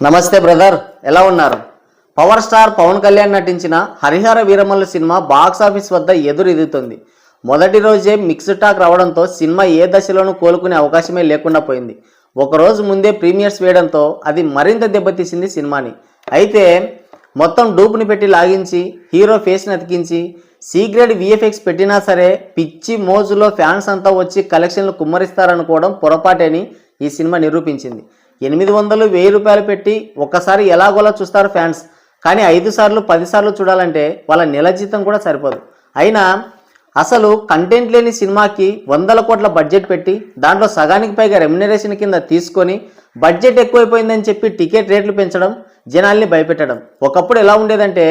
నమస్తే బ్రదర్, ఎలా ఉన్నారు? పవర్ స్టార్ పవన్ కళ్యాణ్ నటించిన Harihara Veeramallu cinema box office వద్ద ఎదురెదుగుతుంది. మొదటి రోజే మిక్స్డ్ టాక్ రావడంతో సినిమా ఏ దశలోనూ కోలుకునే అవకాశమే లేకుండా పోయింది. ఒకరోజు ముందే ప్రీమియర్స్ వేయడంతో అది మరింత దెబ్బతీసింది సినిమాని. అయితే మొత్తం డూప్ని పెట్టి లాగించి హీరో ఫేస్ని అతికించి సీగ్రేడ్ విఎఫ్ఎక్స్ పెట్టినా సరే పిచ్చి మోజులో ఫ్యాన్స్ అంతా వచ్చి కలెక్షన్లు కుమ్మరిస్తారనుకోవడం పొరపాటేని ఈ సినిమా నిరూపించింది. 800-1000 రూపాయలు పెట్టి ఒక్కసారి ఎలాగోలా చూస్తారు ఫ్యాన్స్. కానీ 5 సార్లు 10 సార్లు చూడాలంటే వాళ్ళ నెల జీతం కూడా సరిపోదు. అయినా అసలు కంటెంట్ లేని సినిమాకి 100 కోట్ల బడ్జెట్ పెట్టి దాంట్లో సగానికి పైగా రెమ్యునరేషన్ కింద తీసుకొని బడ్జెట్ ఎక్కువైపోయిందని చెప్పి టికెట్ రేట్లు పెంచడం, జనాల్ని భయపెట్టడం. ఒకప్పుడు ఎలా ఉండేదంటే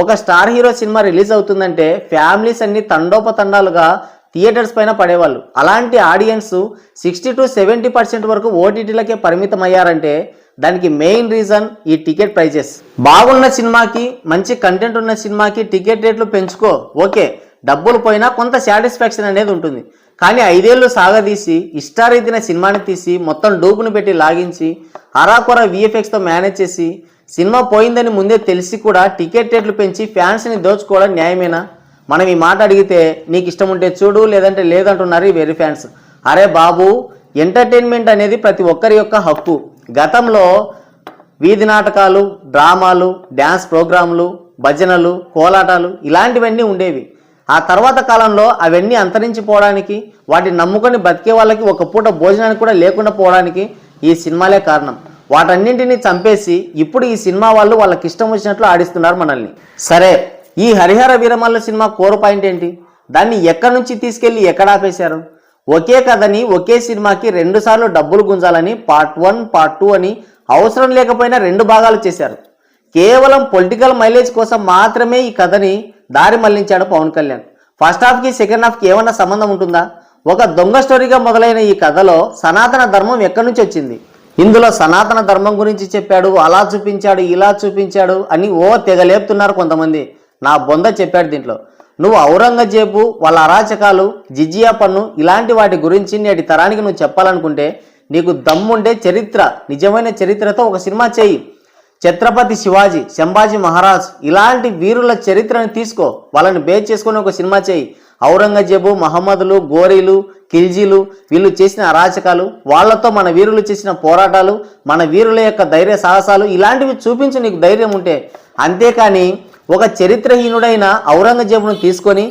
ఒక స్టార్ హీరో సినిమా రిలీజ్ అవుతుందంటే ఫ్యామిలీస్ అన్ని తండోపతండాలుగా థియేటర్స్ పైన పడేవాళ్ళు. అలాంటి ఆడియన్స్ 60-70% వరకు ఓటీటీలకే పరిమితం అయ్యారంటే దానికి మెయిన్ రీజన్ ఈ టికెట్ ప్రైజెస్. బాగున్న సినిమాకి, మంచి కంటెంట్ ఉన్న సినిమాకి టికెట్ రేట్లు పెంచుకో, ఓకే, డబ్బులు పోయినా కొంత సాటిస్ఫాక్షన్ అనేది ఉంటుంది. కానీ 5 ఏళ్ళు సాగదీసి ఇష్టారీతిన సినిమాని తీసి మొత్తం డూపును పెట్టి లాగించి అరాకొర విఎఫ్ఎక్స్తో మేనేజ్ చేసి సినిమా పోయిందని ముందే తెలిసి కూడా టికెట్ రేట్లు పెంచి ఫ్యాన్స్ని దోచుకోవడం న్యాయమేనా? మనం ఈ మాట అడిగితే నీకు ఇష్టం ఉంటే చూడు, లేదంటే లేదంటున్నారు ఈ వెరీ ఫ్యాన్స్. అరే బాబు, ఎంటర్టైన్మెంట్ అనేది ప్రతి ఒక్కరి యొక్క హక్కు. గతంలో వీధి నాటకాలు, డ్రామాలు, డ్యాన్స్ ప్రోగ్రాంలు, భజనలు, కోలాటాలు ఇలాంటివన్నీ ఉండేవి. ఆ తర్వాత కాలంలో అవన్నీ అంతరించిపోవడానికి, వాటిని నమ్ముకొని బతికే వాళ్ళకి ఒక పూట భోజనానికి కూడా లేకుండా పోవడానికి ఈ సినిమాలే కారణం. వాటన్నింటినీ చంపేసి ఇప్పుడు ఈ సినిమా వాళ్ళు వాళ్ళకి ఇష్టం వచ్చినట్లు ఆడిస్తున్నారు మనల్ని. సరే, ఈ Harihara Veeramallu cinema core point ఏంటి? దాన్ని ఎక్కడి నుంచి తీసుకెళ్లి ఎక్కడ ఆపేశారు? ఒకే కథని ఒకే సినిమాకి 2 సార్లు డబ్బులు గుంజాలని పార్ట్ 1, పార్ట్ 2 అని అవసరం లేకపోయినా 2 భాగాలు చేశారు. కేవలం పొలిటికల్ మైలేజ్ కోసం మాత్రమే ఈ కథని దారి మళ్లించాడు పవన్ కళ్యాణ్. ఫస్ట్ హాఫ్కి సెకండ్ హాఫ్కి ఏమన్నా సంబంధం ఉంటుందా? ఒక దొంగ స్టోరీగా మొదలైన ఈ కథలో సనాతన ధర్మం ఎక్కడి నుంచి వచ్చింది? ఇందులో సనాతన ధర్మం గురించి చెప్పాడు, అలా చూపించాడు, ఇలా చూపించాడు అని తెగలేపుతున్నారు కొంతమంది. నా బొంద చెప్పాడు దీంట్లో. నువ్వు ఔరంగజేబు, వాళ్ళ అరాచకాలు, జిజియా పన్ను ఇలాంటి వాటి గురించి నేటి తరానికి నువ్వు చెప్పాలనుకుంటే నీకు దమ్ముంటే చరిత్ర, నిజమైన చరిత్రతో ఒక సినిమా చేయి. ఛత్రపతి శివాజీ, సంభాజీ మహారాజ్ ఇలాంటి వీరుల చరిత్రను తీసుకో, వాళ్ళని బేస్ చేసుకొని ఒక సినిమా చేయి. ఔరంగజేబు, మహమ్మదులు, గోరీలు, ఖిల్జీలు వీళ్ళు చేసిన అరాచకాలు, వాళ్లతో మన వీరులు చేసిన పోరాటాలు, మన వీరుల యొక్క ధైర్య సాహసాలు ఇలాంటివి చూపించు నీకు ధైర్యం ఉంటే. అంతేకాని ఒక చరిత్రహీనుడైన ఔరంగజేబును తీసుకొని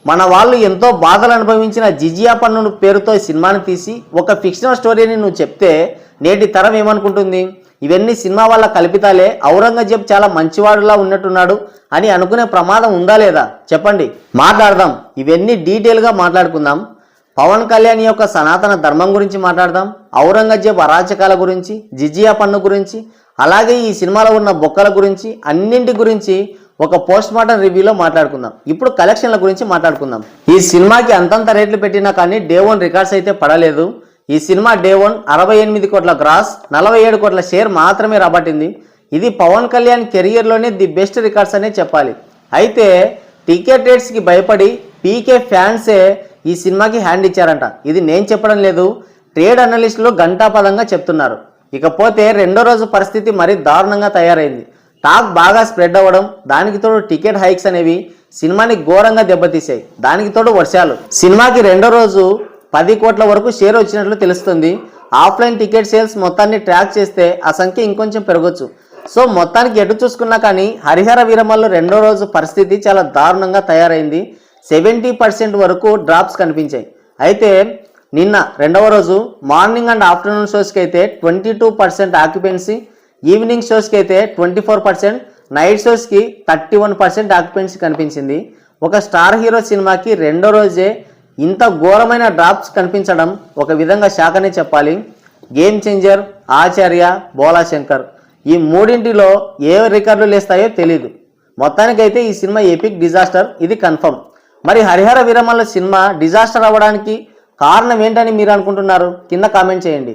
మన వాళ్ళు ఎంతో బాధలు అనుభవించిన జిజియా పన్ను పేరుతో ఈ సినిమాని తీసి ఒక ఫిక్షనల్ స్టోరీని నువ్వు చెప్తే నేటి తరం ఏమనుకుంటుంది? ఇవన్నీ సినిమా వాళ్ళ కల్పితాలే, ఔరంగజేబు చాలా మంచివాడులా ఉన్నట్టున్నాడు అని అనుకునే ప్రమాదం ఉందా లేదా చెప్పండి. మాట్లాడదాం, ఇవన్నీ డీటెయిల్గా మాట్లాడుకుందాం. పవన్ కళ్యాణ్ యొక్క సనాతన ధర్మం గురించి మాట్లాడదాం, ఔరంగజేబు అరాచకాల గురించి, జిజియా పన్ను గురించి, అలాగే ఈ సినిమాలో ఉన్న బొక్కల గురించి, అన్నింటి గురించి ఒక పోస్ట్ మార్టం రివ్యూలో మాట్లాడుకుందాం. ఇప్పుడు కలెక్షన్ల గురించి మాట్లాడుకుందాం. ఈ సినిమాకి అంతంత రేట్లు పెట్టినా కానీ డే 1 రికార్డ్స్ అయితే పడలేదు. ఈ సినిమా డే 1 68 కోట్ల గ్రాస్, 47 కోట్ల షేర్ మాత్రమే రాబట్టింది. ఇది పవన్ కళ్యాణ్ కెరియర్లోనే ది బెస్ట్ రికార్డ్స్ అనే చెప్పాలి. అయితే టికెట్ రేట్స్కి భయపడి పీకే ఫ్యాన్సే ఈ సినిమాకి హ్యాండ్ ఇచ్చారంట. ఇది నేను చెప్పడం లేదు, ట్రేడ్ అనలిస్టులు గంటాపదంగా చెప్తున్నారు. ఇకపోతే రెండో రోజు పరిస్థితి మరీ దారుణంగా తయారైంది. టాక్ బాగా స్ప్రెడ్ అవ్వడం, దానికి తోడు టికెట్ హైక్స్ అనేవి సినిమాని ఘోరంగా దెబ్బతీసాయి. దానికి తోడు వర్షాలు. సినిమాకి రెండో రోజు 10 కోట్ల వరకు షేర్ వచ్చినట్లు తెలుస్తుంది. ఆఫ్లైన్ టికెట్ సేల్స్ మొత్తాన్ని ట్రాక్ చేస్తే ఆ సంఖ్య ఇంకొంచెం పెరగచ్చు. సో మొత్తానికి ఎటు చూసుకున్నా కానీ హరిహర వీరమల్లు రెండో రోజు పరిస్థితి చాలా దారుణంగా తయారైంది. 70% వరకు డ్రాప్స్ కనిపించాయి. అయితే నిన్న రెండవ రోజు మార్నింగ్ అండ్ ఆఫ్టర్నూన్ షోస్కి అయితే 22% ఆక్యుపెన్సీ, ఈవినింగ్ షోస్కి అయితే 24%, నైట్ షోస్కి 31% ఆక్యుపెన్సీ కనిపించింది. ఒక స్టార్ హీరో సినిమాకి రెండో రోజే ఇంత ఘోరమైన డ్రాప్స్ కనిపించడం ఒక విధంగా షాక్ అనే చెప్పాలి. గేమ్ చేంజర్, ఆచార్య, బోలా శంకర్ ఈ మూడింటిలో ఏ రికార్డులు లేస్తాయో తెలీదు. మొత్తానికైతే ఈ సినిమా ఎపిక్ డిజాస్టర్, ఇది కన్ఫర్మ్. మరి హరిహర వీరమల్లు సినిమా డిజాస్టర్ అవ్వడానికి కారణం ఏంటని మీరు అనుకుంటున్నారు? కింద కామెంట్ చేయండి.